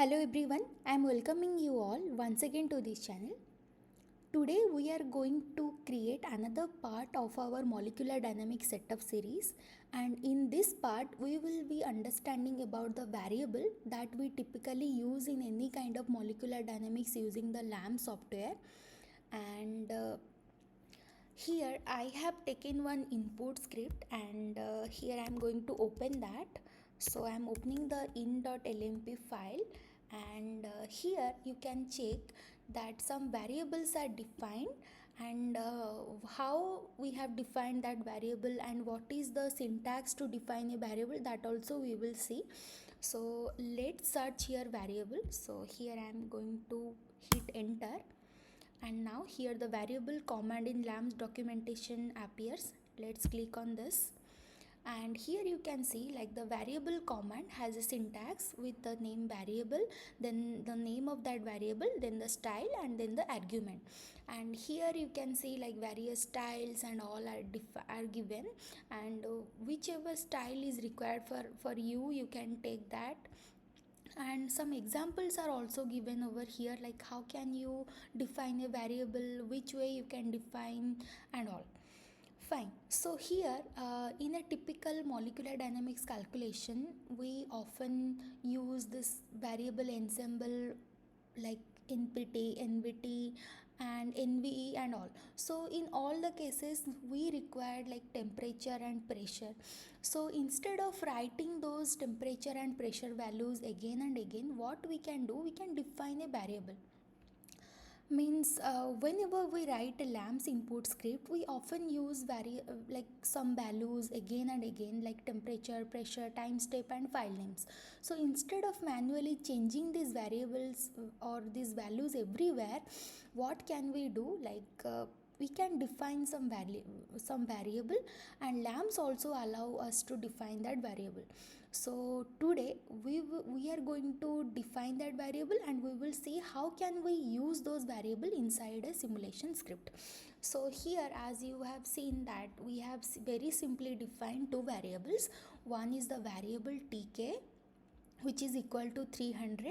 Hello everyone, I am welcoming you all once again to this channel. Today we are going to create another part of our molecular dynamics setup series, and in this part we will be understanding about the variable that we typically use in any kind of molecular dynamics using the LAMMPS software. And here I have taken one input script, and here I am going to open that. So I am opening the in.lmp file, and here you can check that some variables are defined, and how we have defined that variable and what is the syntax to define a variable, that also we will see. So let's search here variable. So here I am going to hit enter, and now here the variable command in LAMMPS documentation appears. Let's click on this, and here you can see like the variable command has a syntax with the name variable, then the name of that variable, then the style, and then the argument. And here you can see like various styles and all are given, and whichever style is required for you, you can take that. And some examples are also given over here, like how can you define a variable, which way you can define, and all. Fine. So here in a typical molecular dynamics calculation, we often use this variable ensemble like NPT, NVT, and NVE and all. So in all the cases we required like temperature and pressure. So instead of writing those temperature and pressure values again and again, what we can do, we can define a variable. Means whenever we write a LAMMPS input script, we often use like some values again and again, like temperature, pressure, time step, and file names. So instead of manually changing these variables or these values everywhere, what can we do, like we can define some variable, and LAMMPS also allow us to define that variable. So today we are going to define that variable, and we will see how can we use those variable inside a simulation script. So here, as you have seen, that we have very simply defined two variables. One is the variable tk, which is equal to 300.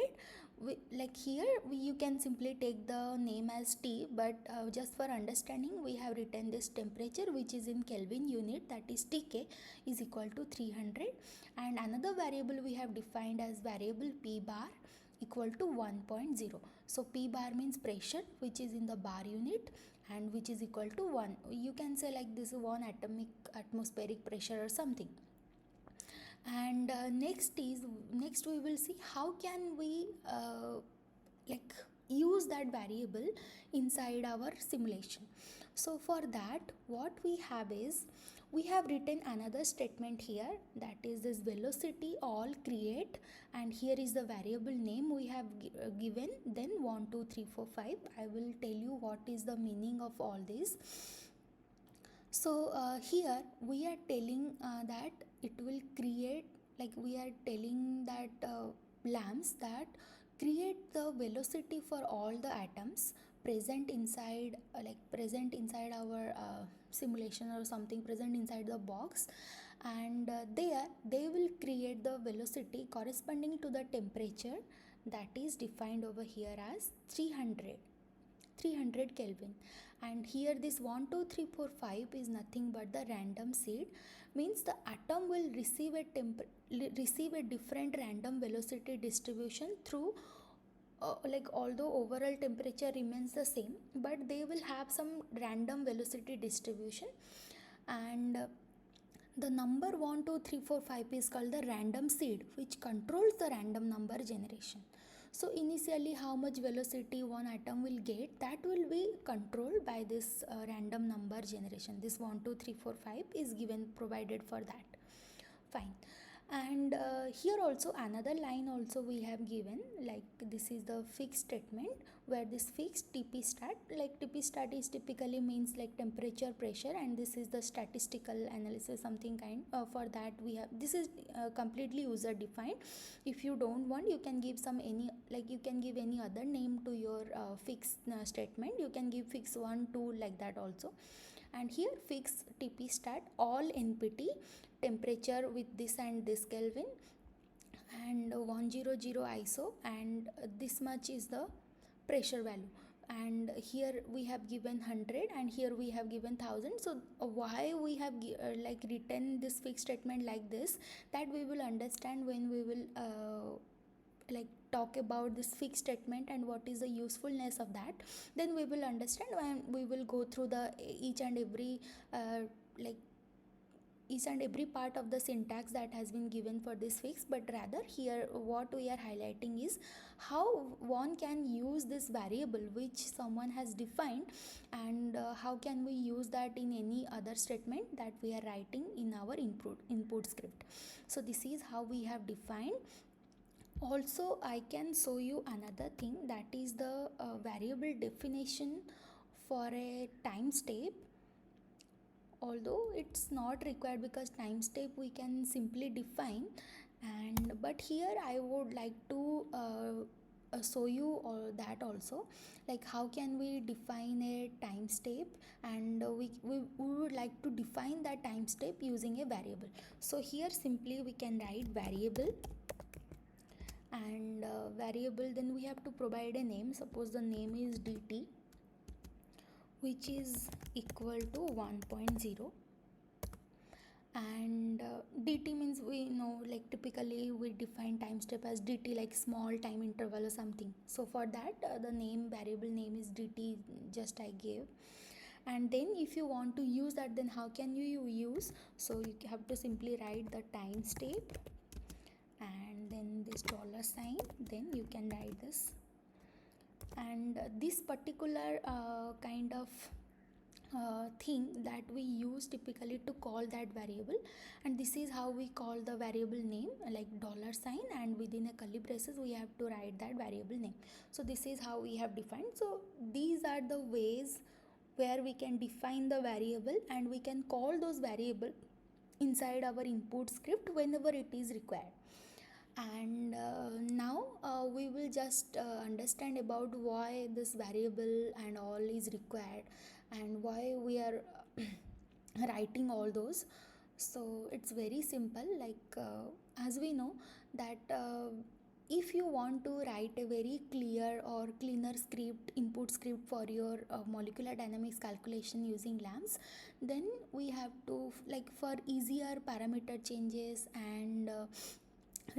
Like here you can simply take the name as T, but just for understanding we have written this temperature, which is in Kelvin unit, that is Tk, is equal to 300. And another variable we have defined as variable P bar equal to 1.0. So P bar means pressure, which is in the bar unit, and which is equal to 1. You can say like this is 1 atomic atmospheric pressure or something. And next we will see how can we like use that variable inside our simulation. So for that, what we have is, we have written another statement here, that is this velocity all create, and here is the variable name we have given, then 1 2 3 4 5. I will tell you what is the meaning of all this. So here we are telling that it will create, like we are telling that LAMMPS that create the velocity for all the atoms present inside present inside our simulation or something, present inside the box, and there they will create the velocity corresponding to the temperature that is defined over here as 300 Kelvin. And here this 1 2 3 4 5 is nothing but the random seed, means the atom will receive a different random velocity distribution through like although overall temperature remains the same, but they will have some random velocity distribution. And the number 1 2 3 4 5 is called the random seed, which controls the random number generation. So initially how much velocity one atom will get, that will be controlled by this random number generation. This 1 2 3 4 5 is given, provided for that. Fine. And here also another line also we have given, like this is the fixed statement, where this fixed TP stat, like TP stat is typically means like temperature, pressure, and this is the statistical analysis, something kind. For that we have, this is completely user defined. If you don't want, you can give some any, like you can give any other name to your fixed statement. You can give fix 1 2 like that also. And here fix TP stat all NPT temperature with this and this Kelvin, and 100 ISO, and this much is the pressure value. And here we have given 100 and here we have given 1000. So why we have like written this fixed statement like this, that we will understand when we will like talk about this fixed statement and what is the usefulness of that. Then we will understand when we will go through the each and every like each and every part of the syntax that has been given for this fix. But rather here what we are highlighting is how one can use this variable which someone has defined, and how can we use that in any other statement that we are writing in our input script. So this is how we have defined. Also I can show you another thing, that is the variable definition for a time step, although it's not required because time step we can simply define. And but here I would like to show you all that also, like how can we define a time step, and we would like to define that time step using a variable. So here simply we can write variable, and variable, then we have to provide a name. Suppose the name is dt, which is equal to 1.0, and dt means we know, like typically we define time step as dt, like small time interval or something. So for that the name, variable name is dt, just I gave. And then if you want to use that, then how can you use? So you have to simply write the time step and then this dollar sign, then you can write this. And this particular kind of thing that we use typically to call that variable, and this is how we call the variable name, like dollar sign, and within a curly braces we have to write that variable name. So this is how we have defined. So these are the ways where we can define the variable and we can call those variable inside our input script whenever it is required. And now we will just understand about why this variable and all is required and why we are writing all those. So it's very simple, like as we know that if you want to write a very clear or cleaner script, input script for your molecular dynamics calculation using LAMMPS, then we have to, like for easier parameter changes and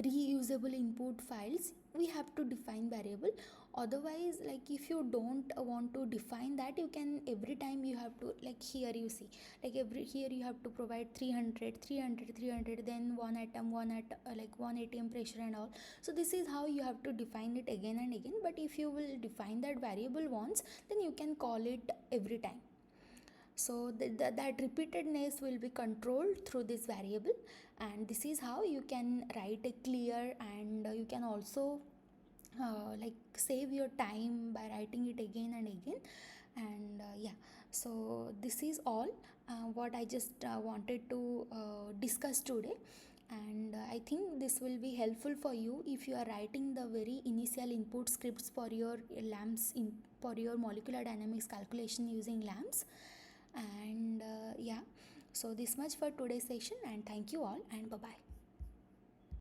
reusable input files, we have to define variable. Otherwise, like if you don't want to define that, you can every time you have to, like here you see, like every here you have to provide 300 300 300, then one atom like 1 atm pressure and all. So this is how you have to define it again and again. But if you will define that variable once, then you can call it every time. So that repeatedness will be controlled through this variable, and this is how you can write a clear, and you can also like save your time by writing it again and again. And yeah, so this is all what I just wanted to discuss today. And I think this will be helpful for you if you are writing the very initial input scripts for your LAMMPS for your molecular dynamics calculation using LAMMPS. And yeah, so this much for today's session, and thank you all, and bye bye.